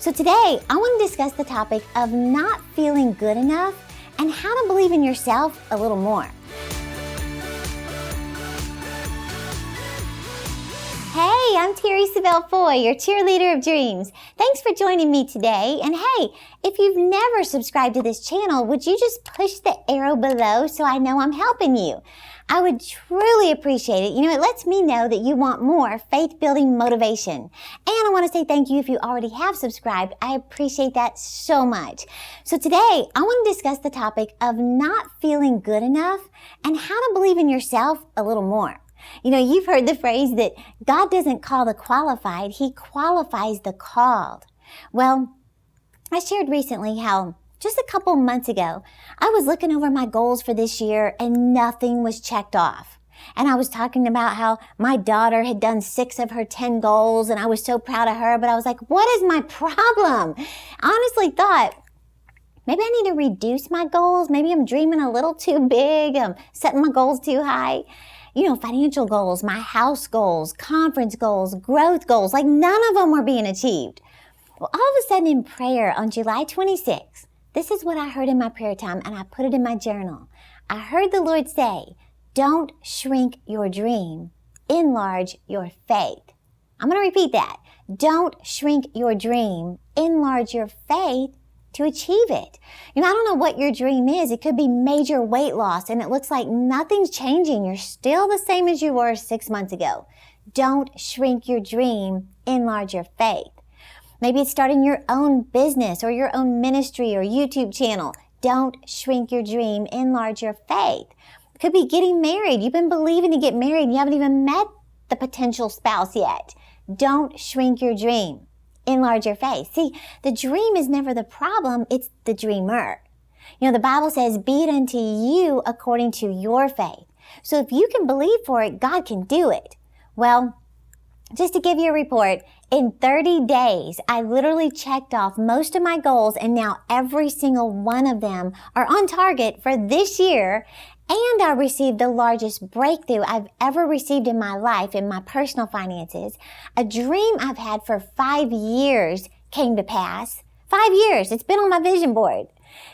So today, I want to discuss the topic of not feeling good enough and how to believe in yourself a little more. Hey, I'm Terry Savelle Foy, your cheerleader of dreams. Thanks for joining me today. And hey, if you've never subscribed to this channel, would you just push the arrow below so I know I'm helping you? I would truly appreciate it. It lets me know that you want more faith-building motivation. And I want to say thank you if you already have subscribed. I appreciate that so much. So today, I want to discuss the topic of not feeling good enough and how to believe in yourself a little more. You've heard the phrase that God doesn't call the qualified, He qualifies the called. Well, I shared recently how just a couple months ago, I was looking over my goals for this year and nothing was checked off. And I was talking about how my daughter had done 6 of her 10 goals and I was so proud of her, but I was like, what is my problem? I honestly thought, maybe I need to reduce my goals. Maybe I'm dreaming a little too big. I'm setting my goals too high. Financial goals, my house goals, conference goals, growth goals, like none of them were being achieved. Well, all of a sudden in prayer on July 26th, this is what I heard in my prayer time, and I put it in my journal. I heard the Lord say, don't shrink your dream, enlarge your faith. I'm going to repeat that. Don't shrink your dream, enlarge your faith to achieve it. I don't know what your dream is. It could be major weight loss, and it looks like nothing's changing. You're still the same as you were 6 months ago. Don't shrink your dream, enlarge your faith. Maybe it's starting your own business or your own ministry or YouTube channel. Don't shrink your dream, enlarge your faith. It could be getting married. You've been believing to get married and you haven't even met the potential spouse yet. Don't shrink your dream, enlarge your faith. See, the dream is never the problem, it's the dreamer. The Bible says, be it unto you according to your faith. So if you can believe for it, God can do it. Well, just to give you a report, in 30 days, I literally checked off most of my goals, and now every single one of them are on target for this year. And I received the largest breakthrough I've ever received in my life, in my personal finances. A dream I've had for 5 years came to pass. 5 years. It's been on my vision board.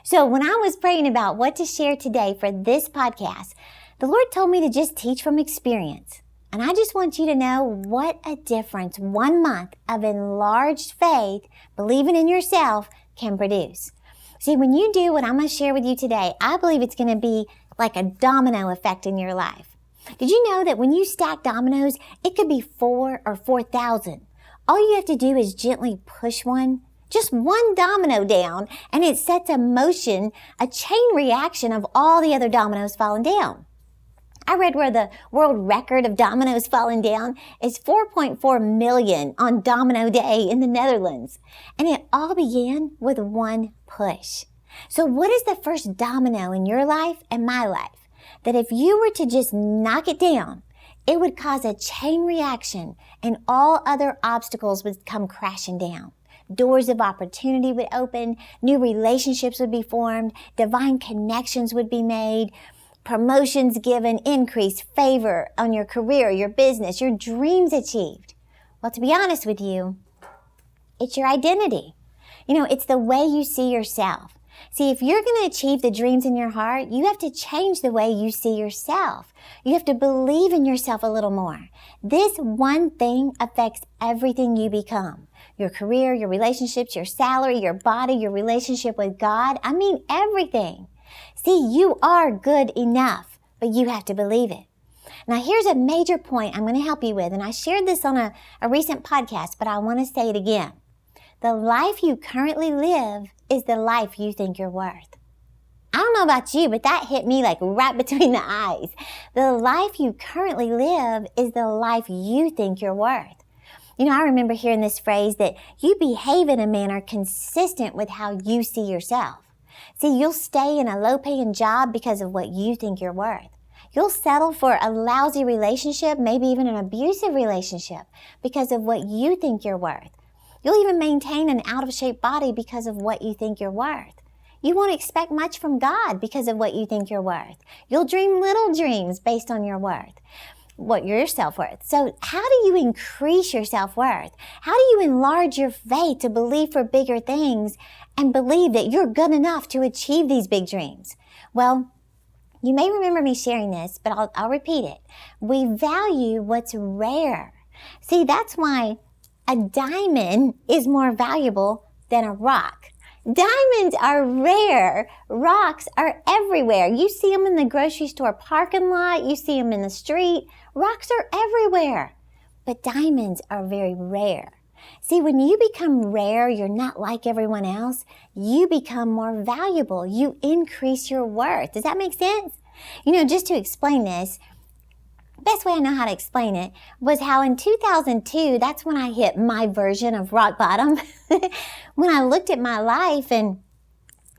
So when I was praying about what to share today for this podcast, the Lord told me to just teach from experience. And I just want you to know what a difference 1 month of enlarged faith, believing in yourself, can produce. See, when you do what I'm going to share with you today, I believe it's going to be like a domino effect in your life. Did you know that when you stack dominoes, it could be 4 or 4,000? All you have to do is gently push one, just one domino down, and it sets in motion a chain reaction of all the other dominoes falling down. I read where the world record of dominoes falling down is 4.4 million on Domino Day in the Netherlands. And it all began with one push. So what is the first domino in your life and my life that if you were to just knock it down, it would cause a chain reaction and all other obstacles would come crashing down? Doors of opportunity would open, new relationships would be formed, divine connections would be made, promotions given, increase, favor on your career, your business, your dreams achieved. Well, to be honest with you, it's your identity. It's the way you see yourself. See, if you're going to achieve the dreams in your heart, you have to change the way you see yourself. You have to believe in yourself a little more. This one thing affects everything you become. Your career, your relationships, your salary, your body, your relationship with God. I mean, everything. See, you are good enough, but you have to believe it. Now, here's a major point I'm going to help you with, and I shared this on a recent podcast, but I want to say it again. The life you currently live is the life you think you're worth. I don't know about you, but that hit me like right between the eyes. The life you currently live is the life you think you're worth. I remember hearing this phrase that you behave in a manner consistent with how you see yourself. See, you'll stay in a low-paying job because of what you think you're worth. You'll settle for a lousy relationship, maybe even an abusive relationship, because of what you think you're worth. You'll even maintain an out-of-shape body because of what you think you're worth. You won't expect much from God because of what you think you're worth. You'll dream little dreams based on your worth. your self-worth. So how do you increase your self-worth? How do you enlarge your faith to believe for bigger things and believe that you're good enough to achieve these big dreams? Well, you may remember me sharing this, but I'll repeat it. We value what's rare. See, that's why a diamond is more valuable than a rock. Diamonds are rare. Rocks are everywhere. You see them in the grocery store parking lot. You see them in the street. Rocks are everywhere. But diamonds are very rare. See, when you become rare, you're not like everyone else. You become more valuable. You increase your worth. Does that make sense? You know, just to explain this, best way I know how to explain it was how in 2002, that's when I hit my version of rock bottom. When I looked at my life and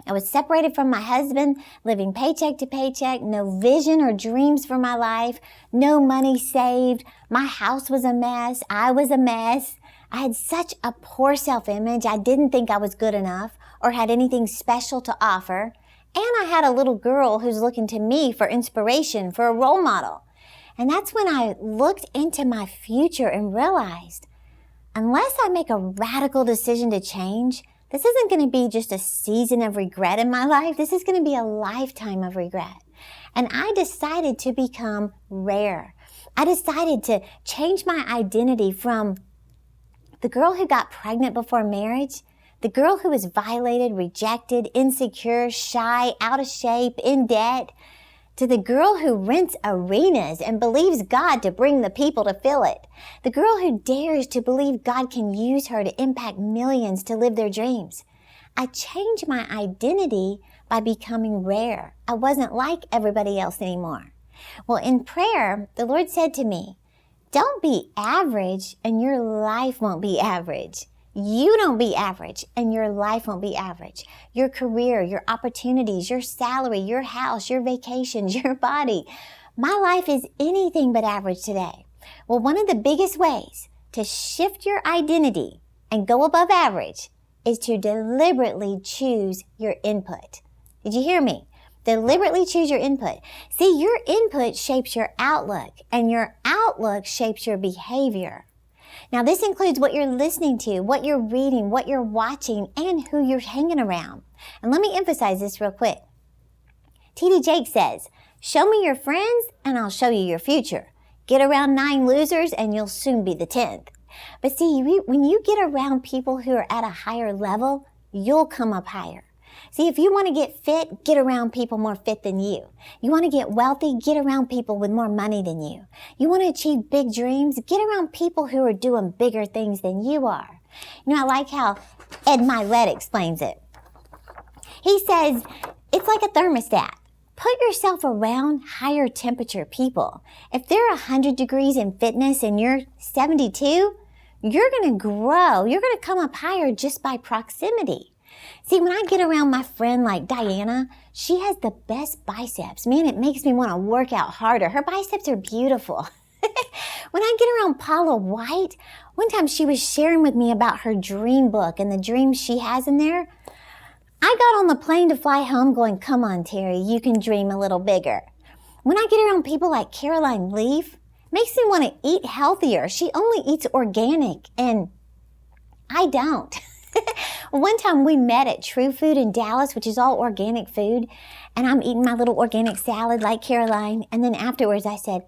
I was separated from my husband, living paycheck to paycheck, no vision or dreams for my life, no money saved. My house was a mess. I was a mess. I had such a poor self-image. I didn't think I was good enough or had anything special to offer. And I had a little girl who's looking to me for inspiration, for a role model. And that's when I looked into my future and realized, unless I make a radical decision to change, this isn't going to be just a season of regret in my life. This is going to be a lifetime of regret. And I decided to become rare. I decided to change my identity from the girl who got pregnant before marriage, the girl who was violated, rejected, insecure, shy, out of shape, in debt, to the girl who rents arenas and believes God to bring the people to fill it. The girl who dares to believe God can use her to impact millions to live their dreams. I changed my identity by becoming rare. I wasn't like everybody else anymore. Well, in prayer, the Lord said to me, don't be average and your life won't be average. You don't be average and your life won't be average. Your career, your opportunities, your salary, your house, your vacations, your body. My life is anything but average today. Well, one of the biggest ways to shift your identity and go above average is to deliberately choose your input. Did you hear me? Deliberately choose your input. See, your input shapes your outlook and your outlook shapes your behavior. Now, this includes what you're listening to, what you're reading, what you're watching, and who you're hanging around. And let me emphasize this real quick. T.D. Jakes says, show me your friends and I'll show you your future. Get around 9 losers and you'll soon be the 10th. But see, when you get around people who are at a higher level, you'll come up higher. See, if you want to get fit, get around people more fit than you. You want to get wealthy, get around people with more money than you. You want to achieve big dreams, get around people who are doing bigger things than you are. You know, I like how Ed Milet explains it. He says, it's like a thermostat. Put yourself around higher temperature people. If they're 100 degrees in fitness and you're 72, you're going to grow. You're going to come up higher just by proximity. See, when I get around my friend like Diana, she has the best biceps. Man, it makes me want to work out harder. Her biceps are beautiful. When I get around Paula White, one time she was sharing with me about her dream book and the dreams she has in there. I got on the plane to fly home going, come on, Terry, you can dream a little bigger. When I get around people like Caroline Leaf, it makes me want to eat healthier. She only eats organic, and I don't. One time we met at True Food in Dallas, which is all organic food, and I'm eating my little organic salad like Caroline, and then afterwards I said,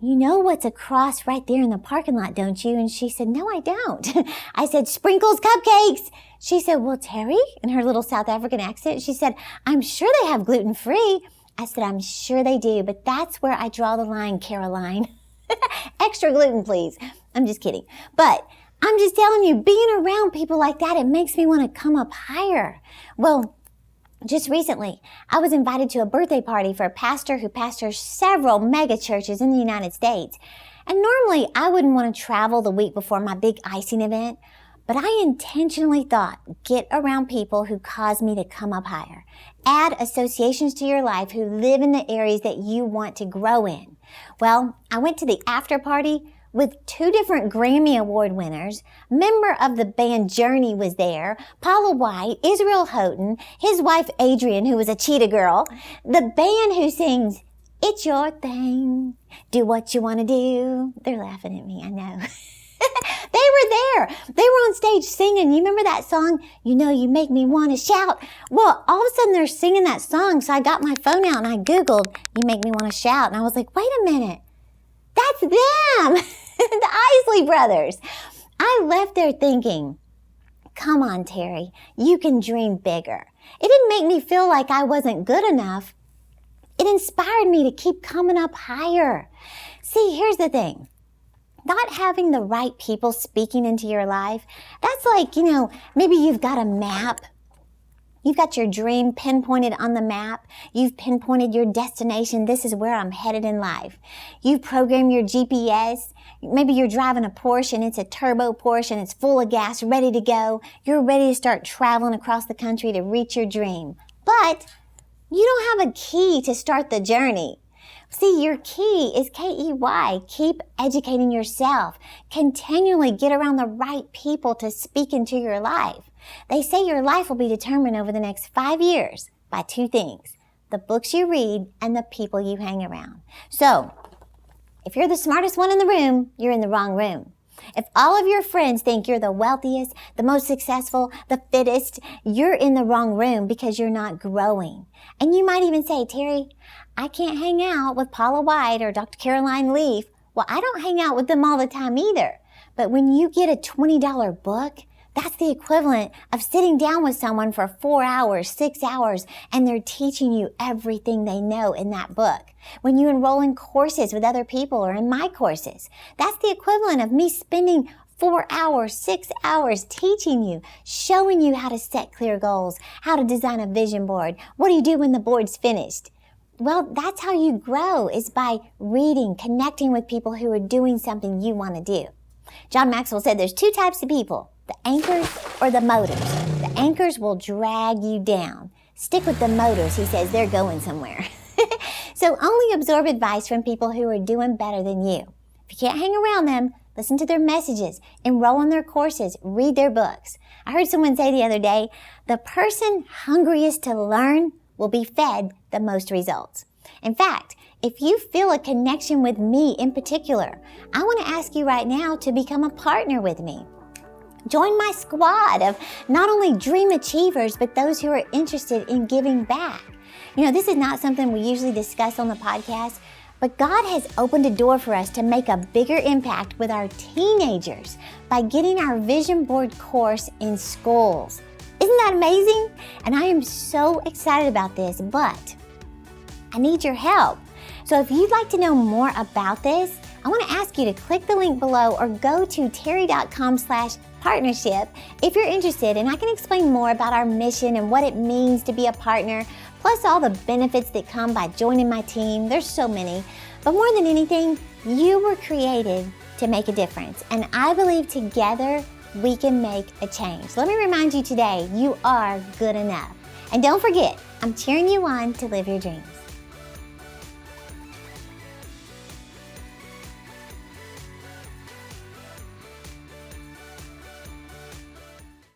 you know what's across right there in the parking lot, don't you? And she said, no, I don't. I said, Sprinkles Cupcakes. She said, well, Terry, in her little South African accent, she said, I'm sure they have gluten-free. I said, I'm sure they do, but that's where I draw the line, Caroline. Extra gluten, please. I'm just kidding. But I'm just telling you, being around people like that, it makes me want to come up higher. Well, just recently, I was invited to a birthday party for a pastor who pastors several mega churches in the United States. And normally, I wouldn't want to travel the week before my big icing event, but I intentionally thought, get around people who cause me to come up higher. Add associations to your life who live in the areas that you want to grow in. Well, I went to the after party with 2 different Grammy Award winners. Member of the band Journey was there. Paula White, Israel Houghton, his wife Adrienne, who was a cheetah girl. The band who sings, It's Your Thing. Do what you want to do. They're laughing at me, I know. They were there. They were on stage singing. You remember that song? You know, you make me want to shout. Well, all of a sudden they're singing that song. So I got my phone out and I Googled, you make me want to shout. And I was like, wait a minute. That's them. The Isley Brothers. I left there thinking, come on, Terry, you can dream bigger. It didn't make me feel like I wasn't good enough. It inspired me to keep coming up higher. See, here's the thing. Not having the right people speaking into your life, that's like, maybe you've got a map. You've got your dream pinpointed on the map. You've pinpointed your destination. This is where I'm headed in life. You've programmed your GPS. Maybe you're driving a Porsche and it's a turbo Porsche and it's full of gas, ready to go. You're ready to start traveling across the country to reach your dream. But you don't have a key to start the journey. See, your key is K-E-Y. Keep educating yourself. Continually get around the right people to speak into your life. They say your life will be determined over the next 5 years by 2 things: the books you read and the people you hang around. So, if you're the smartest one in the room, you're in the wrong room. If all of your friends think you're the wealthiest, the most successful, the fittest, you're in the wrong room because you're not growing. And you might even say, Terry, I can't hang out with Paula White or Dr. Caroline Leaf. Well, I don't hang out with them all the time either. But when you get a $20 book, that's the equivalent of sitting down with someone for 4 hours, 6 hours, and they're teaching you everything they know in that book. When you enroll in courses with other people or in my courses, that's the equivalent of me spending 4 hours, 6 hours teaching you, showing you how to set clear goals, how to design a vision board. What do you do when the board's finished? Well, that's how you grow, is by reading, connecting with people who are doing something you want to do. John Maxwell said there's 2 types of people, the anchors or the motors. The anchors will drag you down. Stick with the motors, he says, they're going somewhere. So only absorb advice from people who are doing better than you. If you can't hang around them, listen to their messages, enroll in their courses, read their books. I heard someone say the other day, the person hungriest to learn will be fed the most results. In fact, if you feel a connection with me in particular, I want to ask you right now to become a partner with me. Join my squad of not only dream achievers, but those who are interested in giving back. This is not something we usually discuss on the podcast, but God has opened a door for us to make a bigger impact with our teenagers by getting our vision board course in schools. Isn't that amazing? And I am so excited about this, but I need your help. So if you'd like to know more about this, I want to ask you to click the link below or go to terry.com/partnership if you're interested, and I can explain more about our mission and what it means to be a partner, plus all the benefits that come by joining my team. There's so many. But more than anything, you were created to make a difference, and I believe together we can make a change. Let me remind you today, you are good enough. And don't forget, I'm cheering you on to live your dreams.